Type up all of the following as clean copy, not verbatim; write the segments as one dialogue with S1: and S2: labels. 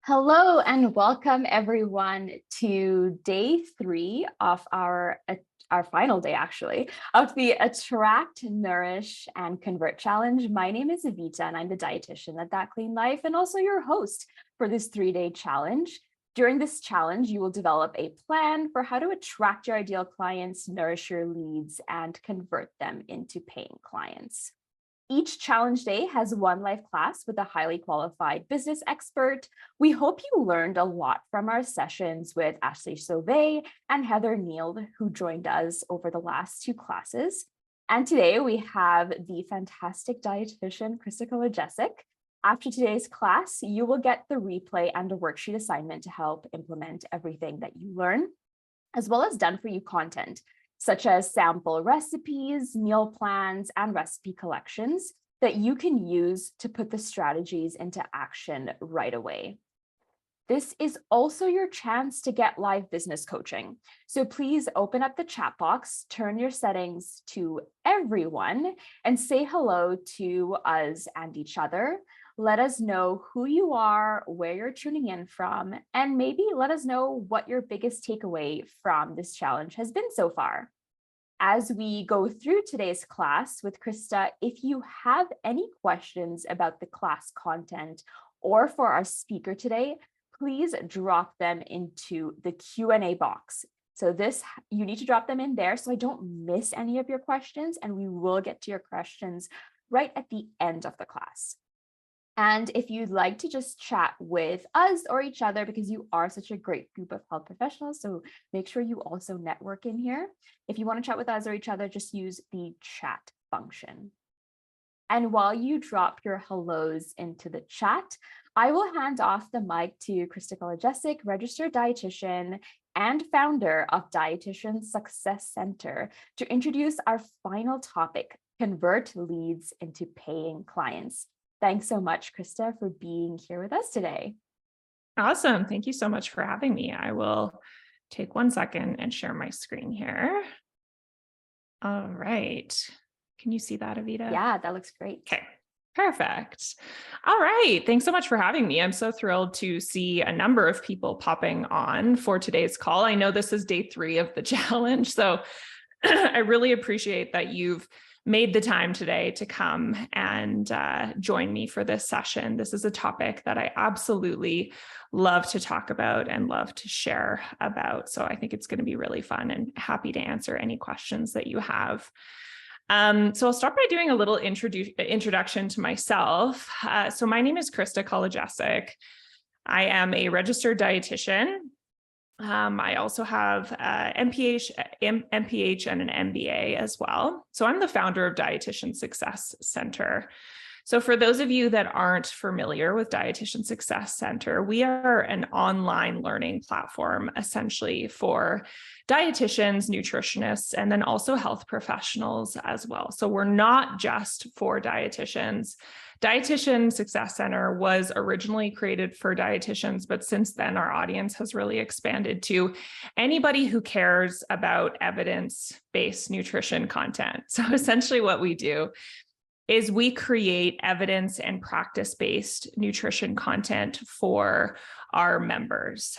S1: Hello and welcome everyone to day 3 of our final day actually of the Attract, Nourish and Convert Challenge. My name is Evita and I'm the dietitian at That Clean Life and also your host for this 3-day challenge. During this challenge, you will develop a plan for how to attract your ideal clients, nourish your leads, and convert them into paying clients. Each challenge day has one live class with a highly qualified business expert. We hope you learned a lot from our sessions with Ashley Sauvé and Heather Neild, who joined us over the last 2 classes. And today we have the fantastic dietitian, Krista Kolodziejzyk. After today's class, you will get the replay and a worksheet assignment to help implement everything that you learn, as well as done for you content, such as sample recipes, meal plans, and recipe collections that you can use to put the strategies into action right away. This is also your chance to get live business coaching. So please open up the chat box, turn your settings to everyone, and say hello to us and each other. Let us know who you are, where you're tuning in from, and maybe let us know what your biggest takeaway from this challenge has been so far. As we go through today's class with Krista, if you have any questions about the class content or for our speaker today, please drop them into the Q&A box. So you need to drop them in there so I don't miss any of your questions, and we will get to your questions right at the end of the class. And if you'd like to just chat with us or each other, because you are such a great group of health professionals, so make sure you also network in here. If you want to chat with us or each other, just use the chat function. And while you drop your hellos into the chat, I will hand off the mic to Krista Kolodziejzyk, registered dietitian and founder of Dietitian Success Center, to introduce our final topic, convert leads into paying clients. Thanks so much, Krista, for being here with us today.
S2: Awesome. Thank you so much for having me. I will take 1 second and share my screen here. All right. Can you see that, Evita?
S1: Yeah, that looks great.
S2: Okay, perfect. All right. Thanks so much for having me. I'm so thrilled to see a number of people popping on for today's call. I know this is day 3 of the challenge, so I really appreciate that you've made the time today to come and join me for this session. This is a topic that I absolutely love to talk about and love to share about. So I think it's going to be really fun and happy to answer any questions that you have. So I'll start by doing a little introduction to myself. So my name is Krista Kolodziejzyk. I am a registered dietitian. I also have MPH and an MBA as well. So I'm the founder of Dietitian Success Center. So for those of you that aren't familiar with Dietitian Success Center, we are an online learning platform essentially for dietitians, nutritionists, and then also health professionals as well. So we're not just for dietitians. Dietitian Success Center was originally created for dietitians, but since then our audience has really expanded to anybody who cares about evidence-based nutrition content. So essentially what we do is we create evidence and practice-based nutrition content for our members.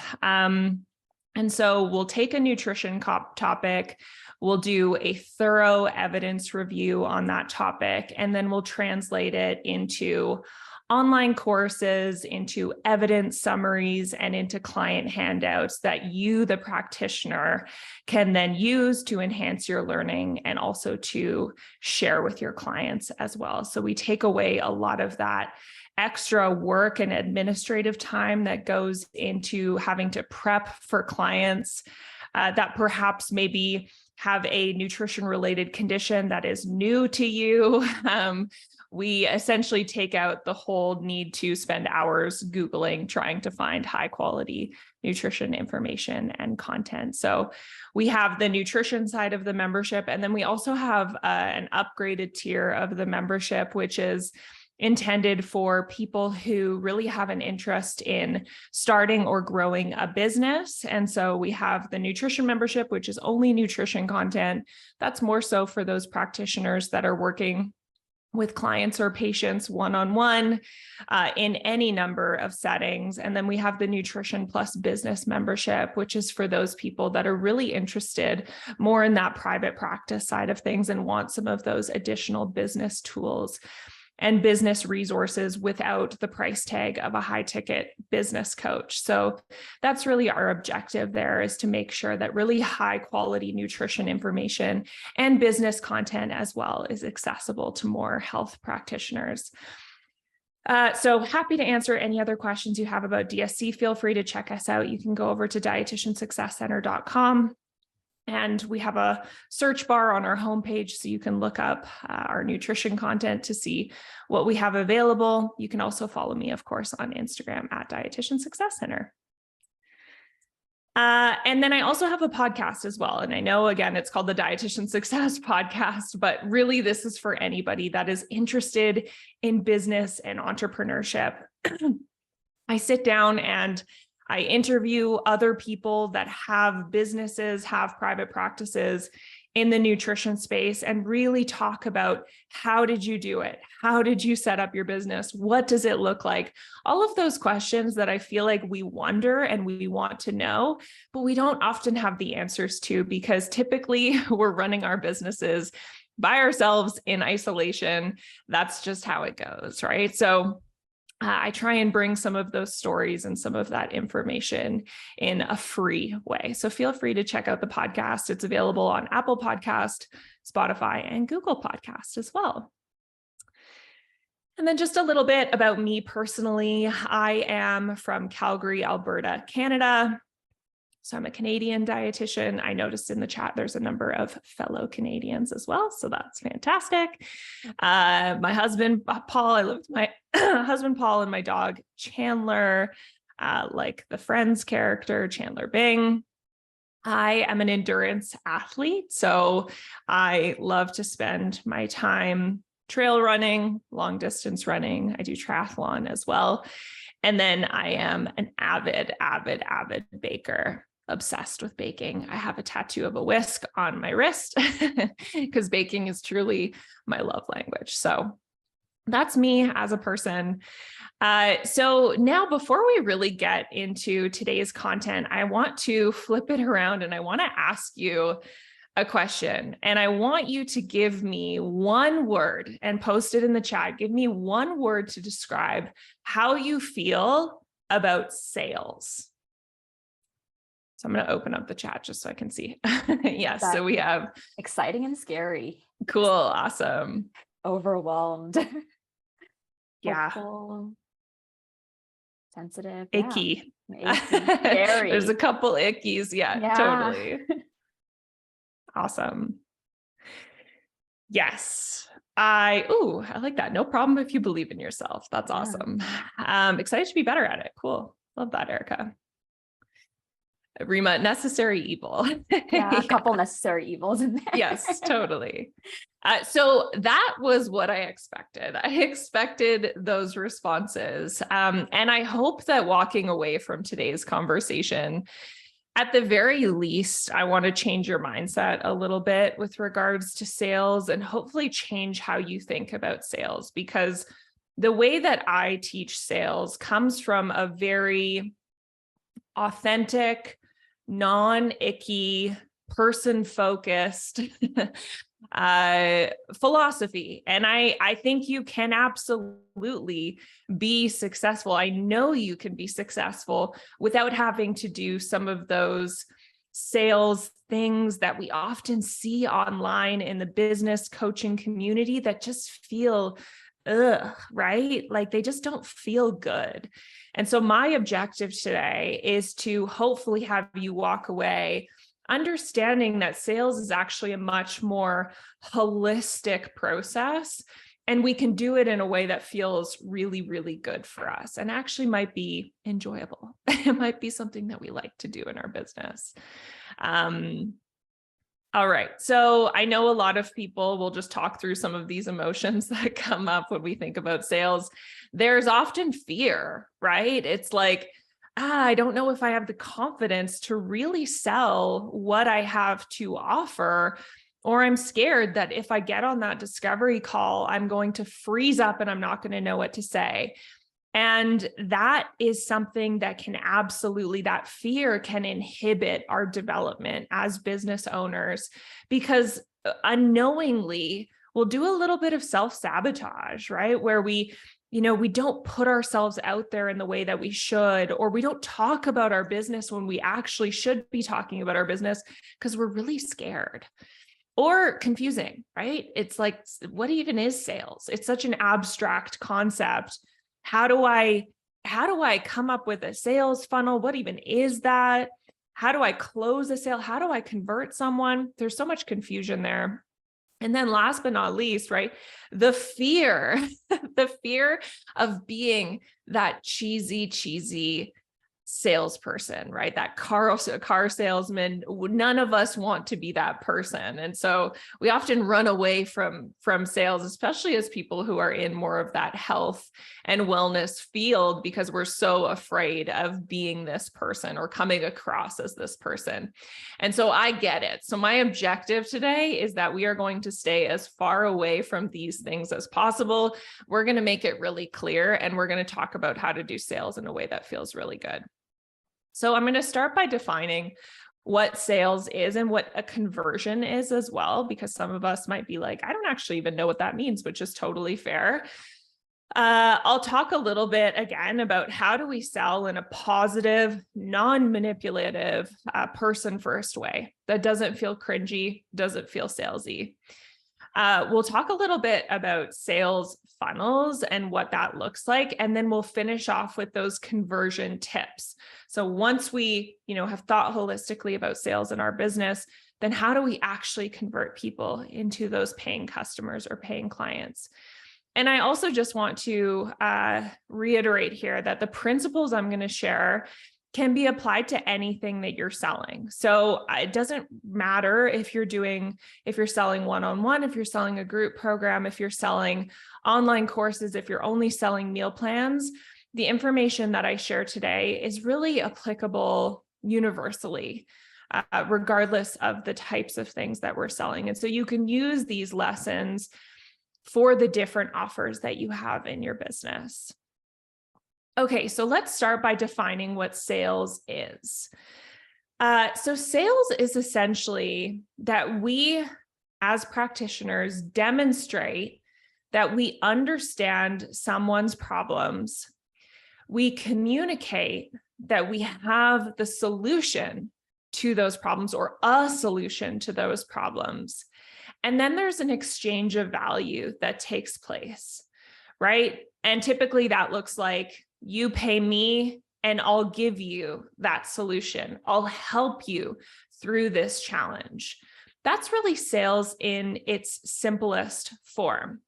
S2: And so we'll take a nutrition topic, we'll do a thorough evidence review on that topic, and then we'll translate it into online courses, into evidence summaries, and into client handouts that you, the practitioner, can then use to enhance your learning and also to share with your clients as well. So we take away a lot of that extra work and administrative time that goes into having to prep for clients that perhaps maybe have a nutrition-related condition that is new to you. We essentially take out the whole need to spend hours Googling, trying to find high quality nutrition information and content. So we have the nutrition side of the membership, and then we also have an upgraded tier of the membership, which is intended for people who really have an interest in starting or growing a business. And so we have the nutrition membership, which is only nutrition content. That's more so for those practitioners that are working with clients or patients one-on-one in any number of settings. And then we have the Nutrition Plus Business membership, which is for those people that are really interested more in that private practice side of things and want some of those additional business tools and business resources without the price tag of a high ticket business coach. So that's really our objective there, is to make sure that really high quality nutrition information and business content as well is accessible to more health practitioners. So happy to answer any other questions you have about DSC. Feel free to check us out. You can go over to dietitiansuccesscenter.com. And we have a search bar on our homepage, so you can look up our nutrition content to see what we have available. You can also follow me, of course, on Instagram at Dietitian Success Center. And then I also have a podcast as well. And I know, again, it's called the Dietitian Success Podcast, but really this is for anybody that is interested in business and entrepreneurship. I sit down and I interview other people that have businesses, have private practices in the nutrition space, and really talk about, how did you do it? How did you set up your business? What does it look like? All of those questions that I feel like we wonder and we want to know, but we don't often have the answers to, because typically we're running our businesses by ourselves in isolation. That's just how it goes, right? So I try and bring some of those stories and some of that information in a free way. So feel free to check out the podcast. It's available on Apple Podcast, Spotify, and Google Podcast as well. And then just a little bit about me personally. I am from Calgary, Alberta, Canada. So I'm a Canadian dietitian. I noticed in the chat there's a number of fellow Canadians as well, so that's fantastic. My husband, Paul, I live with my husband, Paul, and my dog, Chandler, like the Friends character, Chandler Bing. I am an endurance athlete, so I love to spend my time trail running, long distance running. I do triathlon as well. And then I am an avid baker. Obsessed with baking. I have a tattoo of a whisk on my wrist because baking is truly my love language. So that's me as a person. So now, before we really get into today's content, I want to flip it around and I want to ask you a question. And I want you to give me one word and post it in the chat. Give me one word to describe how you feel about sales. So I'm going to open up the chat just so I can see. Yes. So we have
S1: exciting and scary.
S2: Cool. Awesome.
S1: Overwhelmed.
S2: Yeah.
S1: Hopeful, sensitive.
S2: Icky.
S1: Yeah. Scary.
S2: There's a couple ickies. Yeah. Totally. Awesome. Yes. I like that. No problem if you believe in yourself. That's awesome. Excited to be better at it. Cool. Love that, Erica. Rima, necessary evil.
S1: Yeah, a couple necessary evils in there.
S2: Yes, totally. So that was what I expected. I expected those responses. And I hope that walking away from today's conversation, at the very least, I want to change your mindset a little bit with regards to sales, and hopefully change how you think about sales, because the way that I teach sales comes from a very authentic, non-icky, person-focused philosophy. And I think you can absolutely be successful. I know you can be successful without having to do some of those sales things that we often see online in the business coaching community that just feel right? Like they just don't feel good. And so my objective today is to hopefully have you walk away understanding that sales is actually a much more holistic process, and we can do it in a way that feels really, really good for us and actually might be enjoyable. It might be something that we like to do in our business. All right. So I know a lot of people will just talk through some of these emotions that come up when we think about sales. There's often fear, right? It's like, I don't know if I have the confidence to really sell what I have to offer, Or I'm scared that if I get on that discovery call, I'm going to freeze up and I'm not going to know what to say. And that is something that can absolutely, that fear can inhibit our development as business owners, because unknowingly we'll do a little bit of self-sabotage, right? Where we don't put ourselves out there in the way that we should, or we don't talk about our business when we actually should be talking about our business because we're really scared. Or confusing, right? It's like, what even is sales? It's such an abstract concept. How do I come up with a sales funnel? What even is that? How do I close a sale? How do I convert someone? There's so much confusion there. And then last but not least, right? The fear, the fear of being that cheesy salesperson, right? That car salesman. None of us want to be that person. And so we often run away from sales, especially as people who are in more of that health and wellness field, because we're so afraid of being this person or coming across as this person. And so I get it. So my objective today is that we are going to stay as far away from these things as possible. We're going to make it really clear, and we're going to talk about how to do sales in a way that feels really good. So I'm going to start by defining what sales is and what a conversion is as well, because some of us might be like, I don't actually even know what that means, which is totally fair. I'll talk a little bit again about how do we sell in a positive, non-manipulative, person first way that doesn't feel cringy, doesn't feel salesy. We'll talk a little bit about sales funnels and what that looks like, and then we'll finish off with those conversion tips. So once we, have thought holistically about sales in our business, then how do we actually convert people into those paying customers or paying clients? And I also just want to reiterate here that the principles I'm going to share can be applied to anything that you're selling. So it doesn't matter if you're selling one-on-one, if you're selling a group program, if you're selling online courses, if you're only selling meal plans. The information that I share today is really applicable universally, regardless of the types of things that we're selling. And so you can use these lessons for the different offers that you have in your business. Okay, so let's start by defining what sales is. So sales is essentially that we, as practitioners, demonstrate that we understand someone's problems. We communicate that we have the solution to those problems or a solution to those problems. And then there's an exchange of value that takes place, right? And typically that looks like you pay me and I'll give you that solution. I'll help you through this challenge. That's really sales in its simplest form.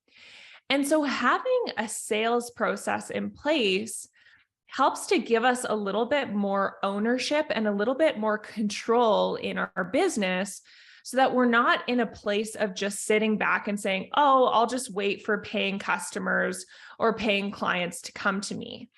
S2: And so having a sales process in place helps to give us a little bit more ownership and a little bit more control in our business, so that we're not in a place of just sitting back and saying, oh, I'll just wait for paying customers or paying clients to come to me.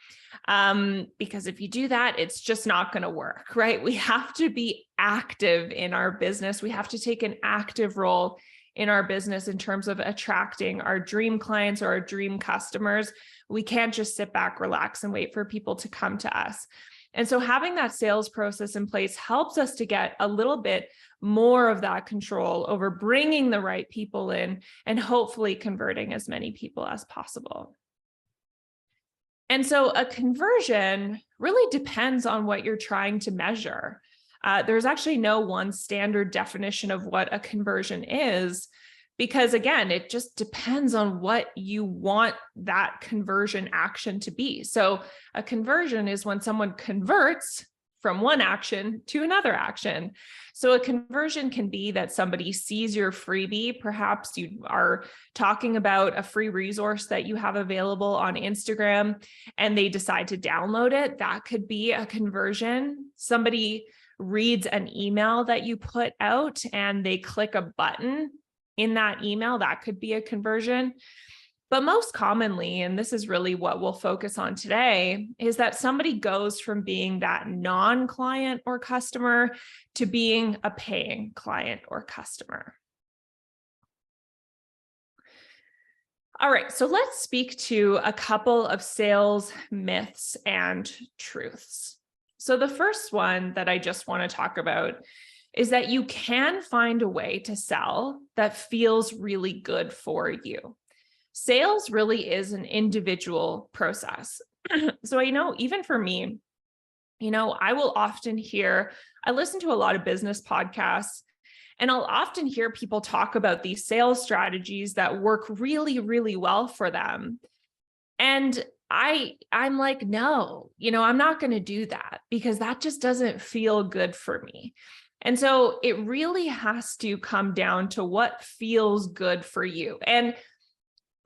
S2: Because if you do that, it's just not going to work, right? We have to be active in our business. We have to take an active role in our business in terms of attracting our dream clients or our dream customers. We can't just sit back, relax, and wait for people to come to us. And so having that sales process in place helps us to get a little bit more of that control over bringing the right people in and hopefully converting as many people as possible. And so a conversion really depends on what you're trying to measure. There's actually no one standard definition of what a conversion is, because again, it just depends on what you want that conversion action to be. So a conversion is when someone converts from one action to another action. So a conversion can be that somebody sees your freebie. Perhaps you are talking about a free resource that you have available on Instagram and they decide to download it. That could be a conversion. Somebody reads an email that you put out and they click a button in that email. That could be a conversion. But most commonly, and this is really what we'll focus on today, is that somebody goes from being that non-client or customer to being a paying client or customer. All right, so let's speak to a couple of sales myths and truths. So the first one that I just want to talk about is that you can find a way to sell that feels really good for you. Sales really is an individual process. So I know even for me, I will often I listen to a lot of business podcasts, and I'll often hear people talk about these sales strategies that work really, really well for them. And I'm like, no, I'm not going to do that because that just doesn't feel good for me. And so it really has to come down to what feels good for you. And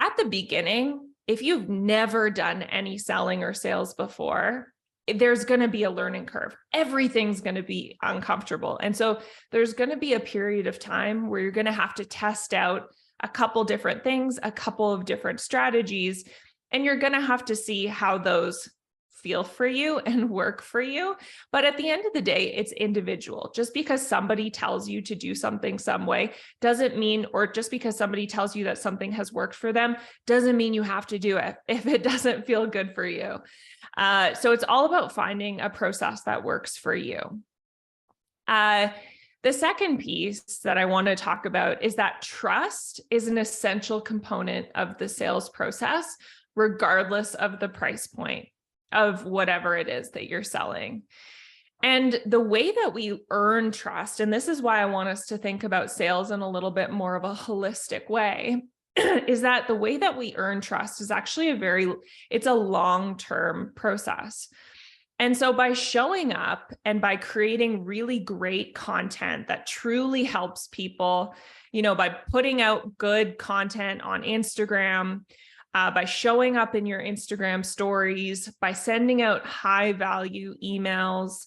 S2: at the beginning, if you've never done any selling or sales before, there's going to be a learning curve. Everything's going to be uncomfortable. And so there's going to be a period of time where you're going to have to test out a couple different things, a couple of different strategies, and you're going to have to see how those feel for you and work for you. But at the end of the day, it's individual. Just because somebody tells you to do something some way doesn't mean, or just because somebody tells you that something has worked for them, doesn't mean you have to do it if it doesn't feel good for you. So it's all about finding a process that works for you. The second piece that I want to talk about is that trust is an essential component of the sales process, regardless of the price point of whatever it is that you're selling. And the way that we earn trust, and this is why I want us to think about sales in a little bit more of a holistic way, is that the way that we earn trust is actually it's a long-term process. And so by showing up and by creating really great content that truly helps people, by putting out good content on Instagram, by showing up in your Instagram stories, by sending out high value emails,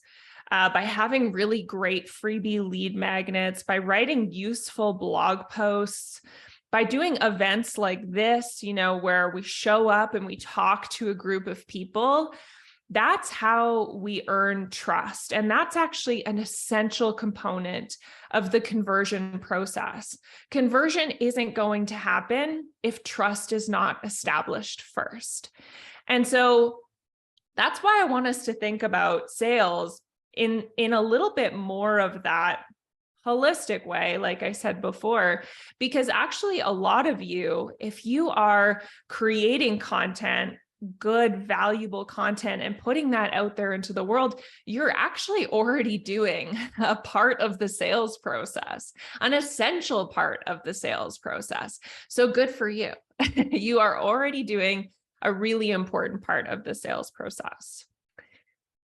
S2: by having really great freebie lead magnets, by writing useful blog posts, by doing events like this, where we show up and we talk to a group of people. That's how we earn trust. And that's actually an essential component of the conversion process. Conversion isn't going to happen if trust is not established first. And so that's why I want us to think about sales in a little bit more of that holistic way, like I said before, because actually a lot of you, if you are creating content, good, valuable content, and putting that out there into the world, you're actually already doing a part of the sales process, an essential part of the sales process. So good for you. You are already doing a really important part of the sales process.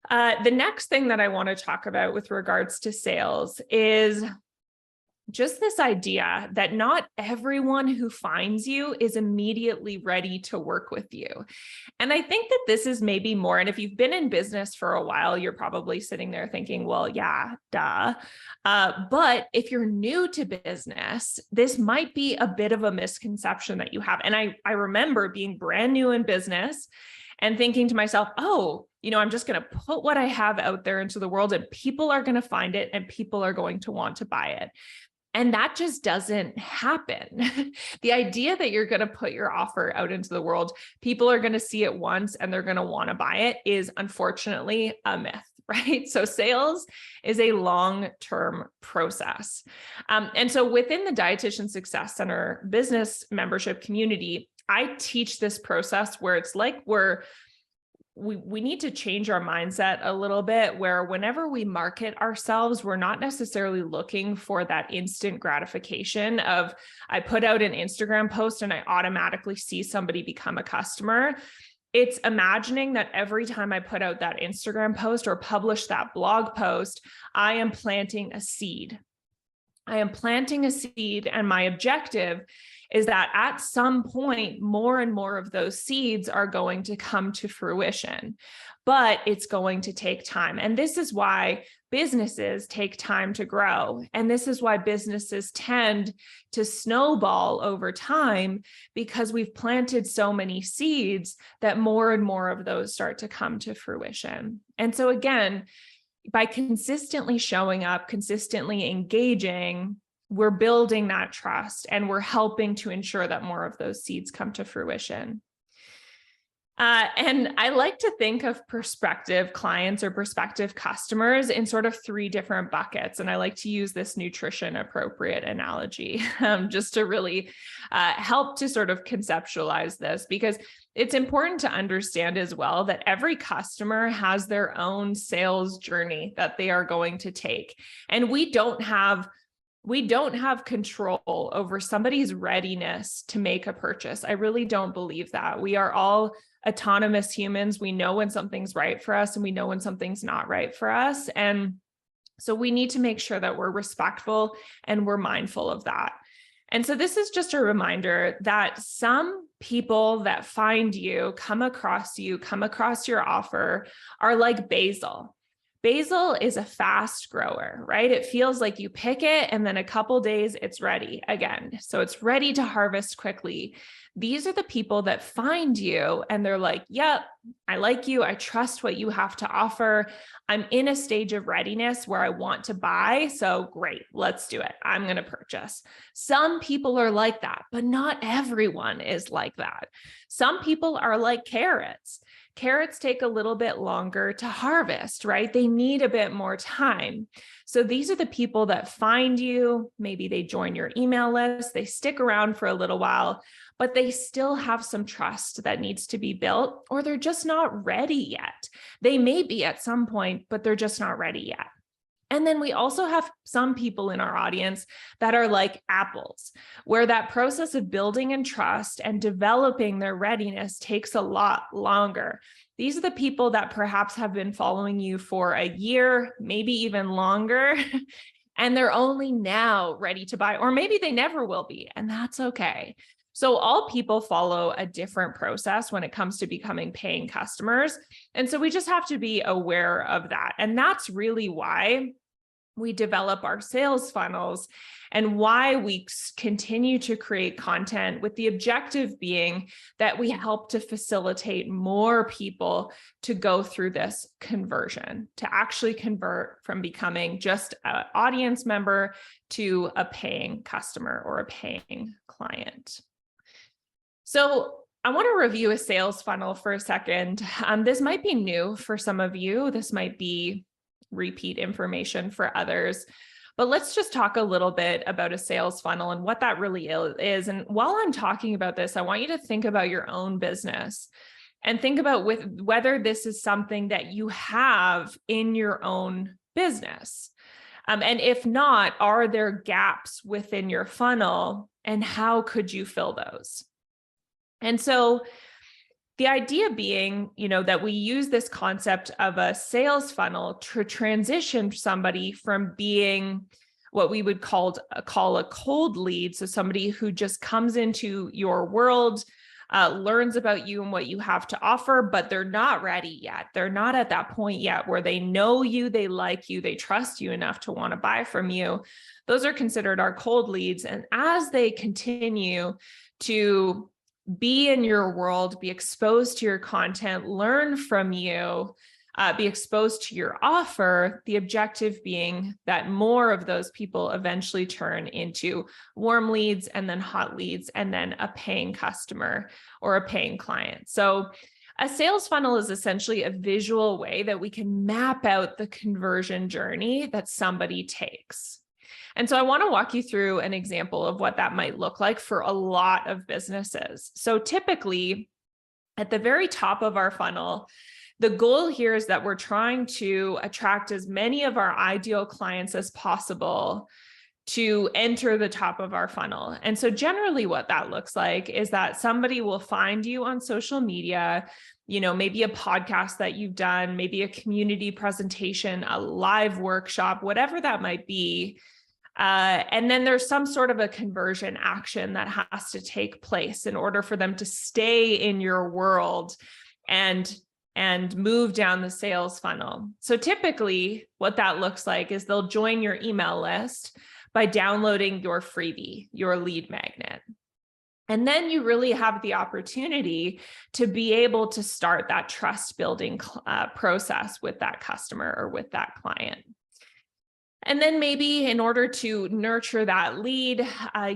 S2: The next thing that I want to talk about with regards to sales is just this idea that not everyone who finds you is immediately ready to work with you. And I think that this is maybe more, and if you've been in business for a while, you're probably sitting there thinking, well, yeah, duh. But if you're new to business, this might be a bit of a misconception that you have. And I remember being brand new in business and thinking to myself, oh, I'm just going to put what I have out there into the world and people are going to find it and people are going to want to buy it. And that just doesn't happen. The idea that you're going to put your offer out into the world, people are going to see it once and they're going to want to buy it is unfortunately a myth, right? So sales is a long-term process. And so within the Dietitian Success Center business membership community, I teach this process where it's like we need to change our mindset a little bit, where whenever we market ourselves, we're not necessarily looking for that instant gratification of I put out an Instagram post and I automatically see somebody become a customer. It's imagining that every time I put out that Instagram post or publish that blog post, I am planting a seed. I am planting a seed, and my objective is that at some point, more and more of those seeds are going to come to fruition, but it's going to take time. And this is why businesses take time to grow. And this is why businesses tend to snowball over time, because we've planted so many seeds that more and more of those start to come to fruition. And so again, by consistently showing up, consistently engaging, we're building that trust and we're helping to ensure that more of those seeds come to fruition. And I like to think of prospective clients or prospective customers in sort of 3 different buckets. And I like to use this nutrition appropriate analogy just to really help to sort of conceptualize this, because it's important to understand as well that every customer has their own sales journey that they are going to take. And we don't have control over somebody's readiness to make a purchase. I really don't believe that. We are all autonomous humans. We know when something's right for us and we know when something's not right for us. And so we need to make sure that we're respectful and we're mindful of that. And so this is just a reminder that some people that find you, come across your offer are like basil. Basil is a fast grower, right? It feels like you pick it and then a couple days it's ready again. So it's ready to harvest quickly. These are the people that find you and they're like, yep, I like you. I trust what you have to offer. I'm in a stage of readiness where I want to buy. So great, let's do it. I'm going to purchase. Some people are like that, but not everyone is like that. Some people are like carrots. Carrots take a little bit longer to harvest, right? They need a bit more time. So these are the people that find you. Maybe they join your email list, they stick around for a little while, but they still have some trust that needs to be built, or they're just not ready yet. They may be at some point, but they're just not ready yet. And then we also have some people in our audience that are like apples, where that process of building and trust and developing their readiness takes a lot longer. These are the people that perhaps have been following you for a year, maybe even longer, and they're only now ready to buy, or maybe they never will be, and that's okay. So all people follow a different process when it comes to becoming paying customers. And so we just have to be aware of that. And that's really why we develop our sales funnels and why we continue to create content, with the objective being that we help to facilitate more people to go through this conversion, to actually convert from becoming just an audience member to a paying customer or a paying client. So I want to review a sales funnel for a second. This might be new for some of you. This might be repeat information for others, but let's just talk a little bit about a sales funnel and what that really is. And while I'm talking about this, I want you to think about your own business and think about whether this is something that you have in your own business. And if not, are there gaps within your funnel and how could you fill those? And so the idea being, that we use this concept of a sales funnel to transition somebody from being what we would call a cold lead. So somebody who just comes into your world, learns about you and what you have to offer, but they're not ready yet. They're not at that point yet where they know you, they like you, they trust you enough to want to buy from you. Those are considered our cold leads. And as they continue to be in your world, be exposed to your content, learn from you, be exposed to your offer, the objective being that more of those people eventually turn into warm leads and then hot leads and then a paying customer or a paying client. So a sales funnel is essentially a visual way that we can map out the conversion journey that somebody takes. And so I want to walk you through an example of what that might look like for a lot of businesses. So typically, at the very top of our funnel, the goal here is that we're trying to attract as many of our ideal clients as possible to enter the top of our funnel. And so generally what that looks like is that somebody will find you on social media, maybe a podcast that you've done, maybe a community presentation, a live workshop, whatever that might be. And then there's some sort of a conversion action that has to take place in order for them to stay in your world and move down the sales funnel. So typically what that looks like is they'll join your email list by downloading your freebie, your lead magnet. And then you really have the opportunity to be able to start that trust building process with that customer or with that client. And then maybe in order to nurture that lead,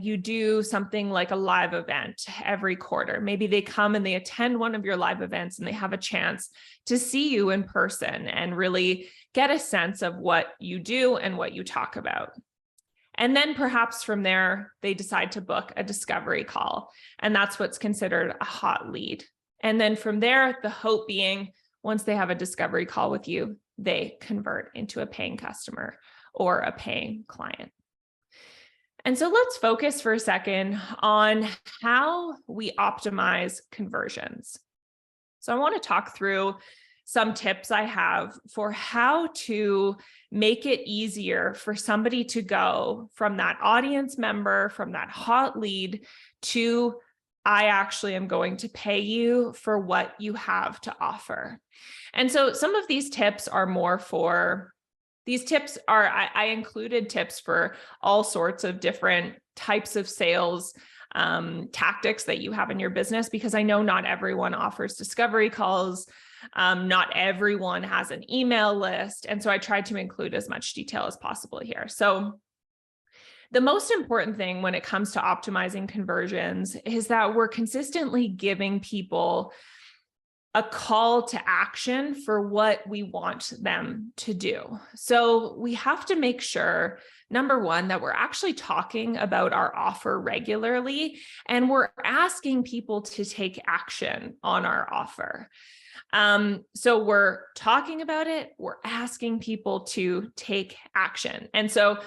S2: you do something like a live event every quarter. Maybe they come and they attend one of your live events and they have a chance to see you in person and really get a sense of what you do and what you talk about. And then perhaps from there, they decide to book a discovery call. And that's what's considered a hot lead. And then from there, the hope being, once they have a discovery call with you, they convert into a paying customer or a paying client. And so let's focus for a second on how we optimize conversions. So I want to talk through some tips I have for how to make it easier for somebody to go from that audience member, from that hot lead to, I actually am going to pay you for what you have to offer. And so some of these tips are more for, I included tips for all sorts of different types of sales tactics that you have in your business, because I know not everyone offers discovery calls. Not everyone has an email list. And so I tried to include as much detail as possible here. So the most important thing when it comes to optimizing conversions is that we're consistently giving people a call to action for what we want them to do. So we have to make sure, number one, that we're actually talking about our offer regularly, and we're asking people to take action on our offer. So we're talking about it, we're asking people to take action. And so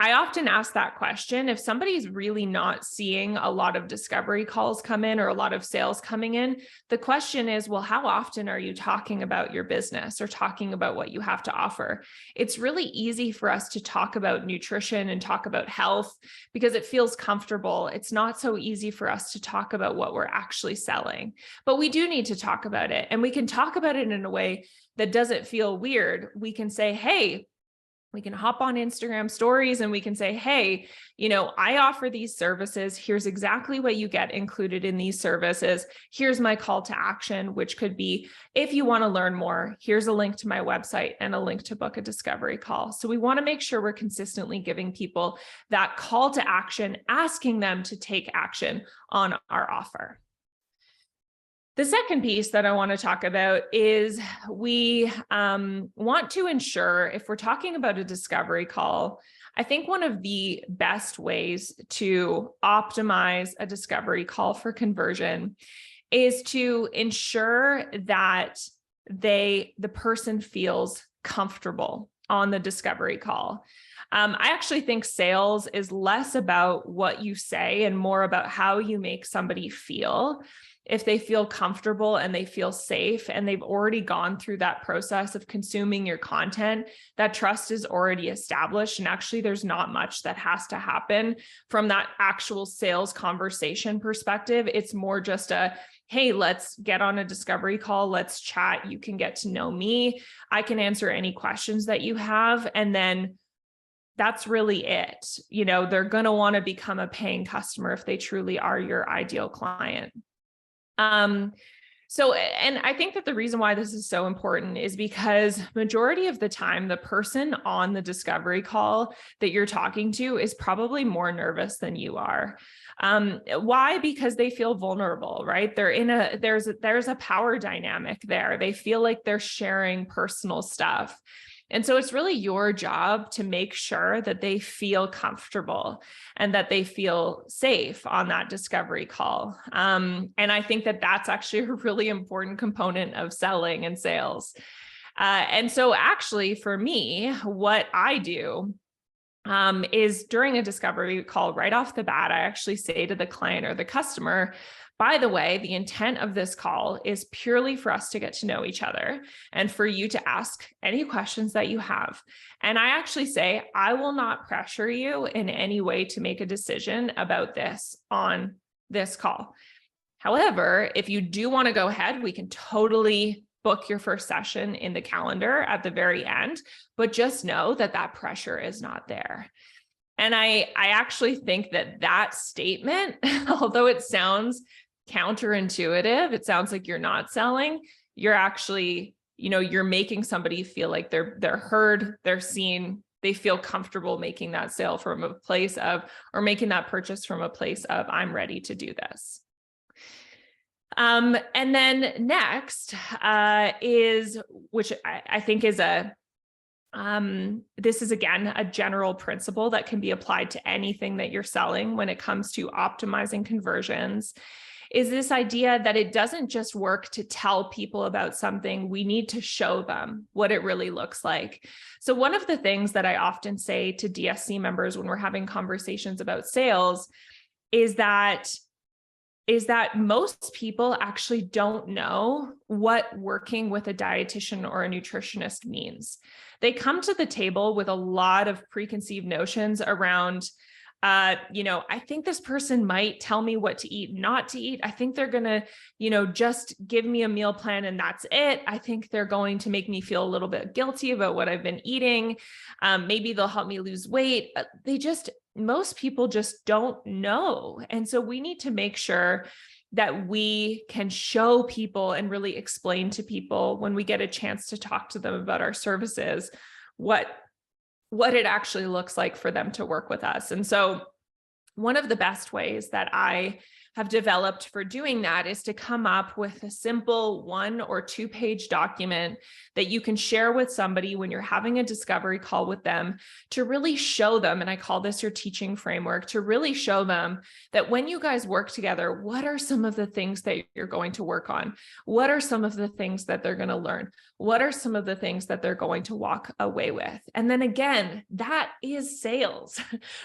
S2: I often ask that question, if somebody's really not seeing a lot of discovery calls come in or a lot of sales coming in, the question is, well, how often are you talking about your business or talking about what you have to offer? It's really easy for us to talk about nutrition and talk about health because it feels comfortable. It's not so easy for us to talk about what we're actually selling, but we do need to talk about it. And we can talk about it in a way that doesn't feel weird. We can say, hey, we can hop on Instagram stories and we can say, hey, I offer these services. Here's exactly what you get included in these services. Here's my call to action, which could be, if you want to learn more, here's a link to my website and a link to book a discovery call. So we want to make sure we're consistently giving people that call to action, asking them to take action on our offer. The second piece that I want to talk about is we want to ensure, if we're talking about a discovery call, I think one of the best ways to optimize a discovery call for conversion is to ensure that the person feels comfortable on the discovery call. I actually think sales is less about what you say and more about how you make somebody feel. If they feel comfortable and they feel safe and they've already gone through that process of consuming your content, that trust is already established. And actually, there's not much that has to happen from that actual sales conversation perspective. It's more just a, hey, let's get on a discovery call. Let's chat. You can get to know me. I can answer any questions that you have. And then that's really it. They're going to want to become a paying customer if they truly are your ideal client. And I think that the reason why this is so important is because majority of the time, the person on the discovery call that you're talking to is probably more nervous than you are. Why? Because they feel vulnerable, right? There's a power dynamic there. They feel like they're sharing personal stuff. And so it's really your job to make sure that they feel comfortable and that they feel safe on that discovery call. And I think that that's actually a really important component of selling and sales. And so actually for me, what I do is during a discovery call right off the bat, I actually say to the client or the customer, by the way, the intent of this call is purely for us to get to know each other and for you to ask any questions that you have. And I actually say, I will not pressure you in any way to make a decision about this on this call. However, if you do want to go ahead, we can totally book your first session in the calendar at the very end, but just know that that pressure is not there. And I actually think that statement, although it sounds counterintuitive, it sounds like you're not selling, you're actually, you're making somebody feel like they're heard, they're seen, they feel comfortable making that sale from a place of, or making that purchase from a place of, I'm ready to do this. And then next is, which I think is this is again, a general principle that can be applied to anything that you're selling when it comes to optimizing conversions, is this idea that it doesn't just work to tell people about something, we need to show them what it really looks like. So one of the things that I often say to DSC members when we're having conversations about sales is that most people actually don't know what working with a dietitian or a nutritionist means. They come to the table with a lot of preconceived notions around, I think this person might tell me what to eat, not to eat. I think they're going to, just give me a meal plan and that's it. I think they're going to make me feel a little bit guilty about what I've been eating. Maybe they'll help me lose weight. Most people just don't know. And so we need to make sure that we can show people and really explain to people when we get a chance to talk to them about our services, what it actually looks like for them to work with us. And so one of the best ways that I have developed for doing that is to come up with a simple 1 or 2 page document that you can share with somebody when you're having a discovery call with them, to really show them, and I call this your teaching framework, to really show them that when you guys work together, what are some of the things that you're going to work on? What are some of the things that they're going to learn? What are some of the things that they're going to walk away with? And then again, that is sales,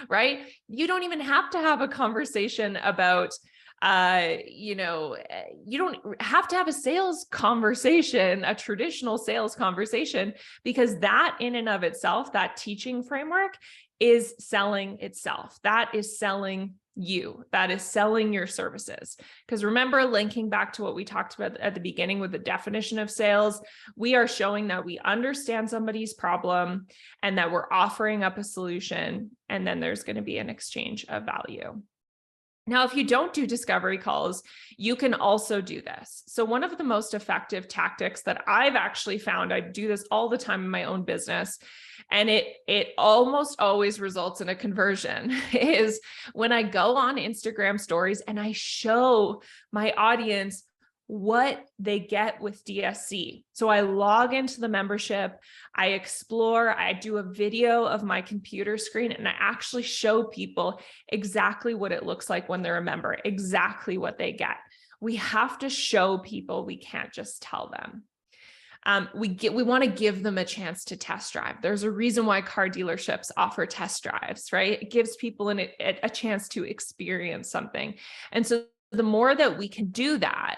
S2: right? You don't even have to have a conversation about you don't have to have a sales conversation, a traditional sales conversation, because that in and of itself, that teaching framework is selling itself. That is selling you. That is selling your services. Because remember, linking back to what we talked about at the beginning with the definition of sales, we are showing that we understand somebody's problem and that we're offering up a solution. And then there's going to be an exchange of value. Now, if you don't do discovery calls, you can also do this. So one of the most effective tactics that I've actually found, I do this all the time in my own business, and it almost always results in a conversion, is when I go on Instagram stories and I show my audience what they get with DSC. So I log into the membership, I explore, I do a video of my computer screen, and I actually show people exactly what it looks like when they're a member, exactly what they get. We have to show people, we can't just tell them. We want to give them a chance to test drive. There's a reason why car dealerships offer test drives, right? It gives people a chance to experience something. And so the more that we can do that,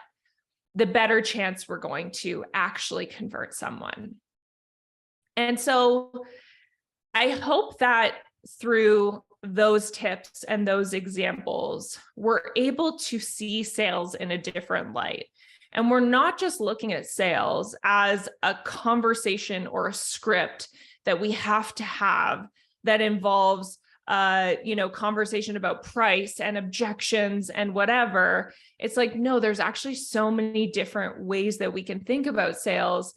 S2: the better chance we're going to actually convert someone. And so I hope that through those tips and those examples, we're able to see sales in a different light. And we're not just looking at sales as a conversation or a script that we have to have that involves conversation about price and objections and whatever. It's like, no, there's actually so many different ways that we can think about sales.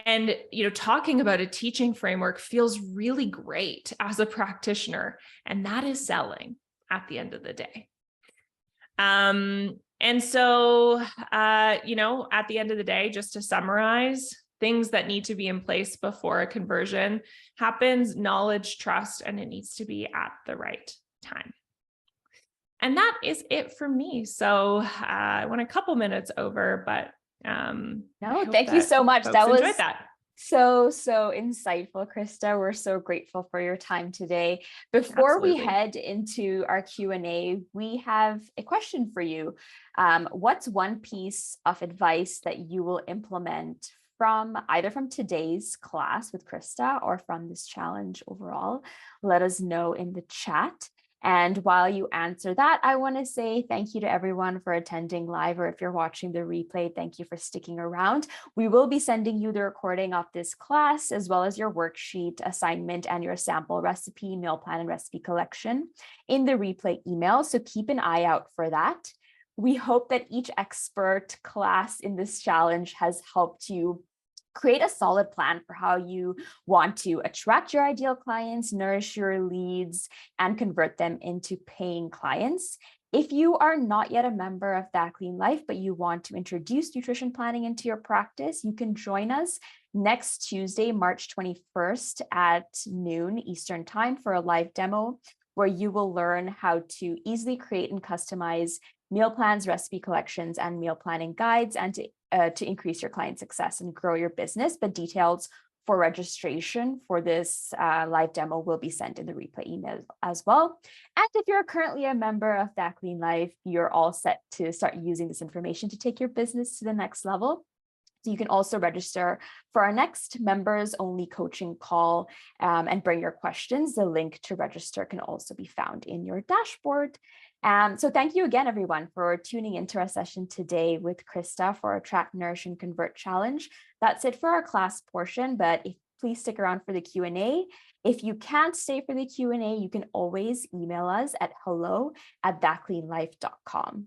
S2: And, talking about a teaching framework feels really great as a practitioner. And that is selling at the end of the day. And so, at the end of the day, just to summarize, things that need to be in place before a conversion happens: knowledge, trust, and it needs to be at the right time. And that is it for me. So I went a couple minutes over, but
S1: no, thank you so much. That was so insightful, Krista. We're so grateful for your time today. Before we head into our Q&A, we have a question for you. What's one piece of advice that you will implement either from today's class with Krista or from this challenge overall? Let us know in the chat. And while you answer that, I want to say thank you to everyone for attending live, or if you're watching the replay, thank you for sticking around. We will be sending you the recording of this class, as well as your worksheet assignment and your sample recipe, meal plan, and recipe collection in the replay email. So keep an eye out for that. We hope that each expert class in this challenge has helped you Create a solid plan for how you want to attract your ideal clients, nourish your leads, and convert them into paying clients. If you are not yet a member of That Clean Life, but you want to introduce nutrition planning into your practice, you can join us next Tuesday, March 21st at noon Eastern Time for a live demo where you will learn how to easily create and customize meal plans, recipe collections, and meal planning guides, and to increase your client success and grow your business. But details for registration for this live demo will be sent in the replay email as well. And if you're currently a member of That Clean Life, you're all set to start using this information to take your business to the next level. So you can also register for our next members only coaching call and bring your questions. The link to register can also be found in your dashboard. So thank you again, everyone, for tuning into our session today with Krista for our Attract, Nourish, and Convert Challenge. That's it for our class portion, but please stick around for the Q&A. If you can't stay for the Q&A, you can always email us at hello@thatcleanlife.com.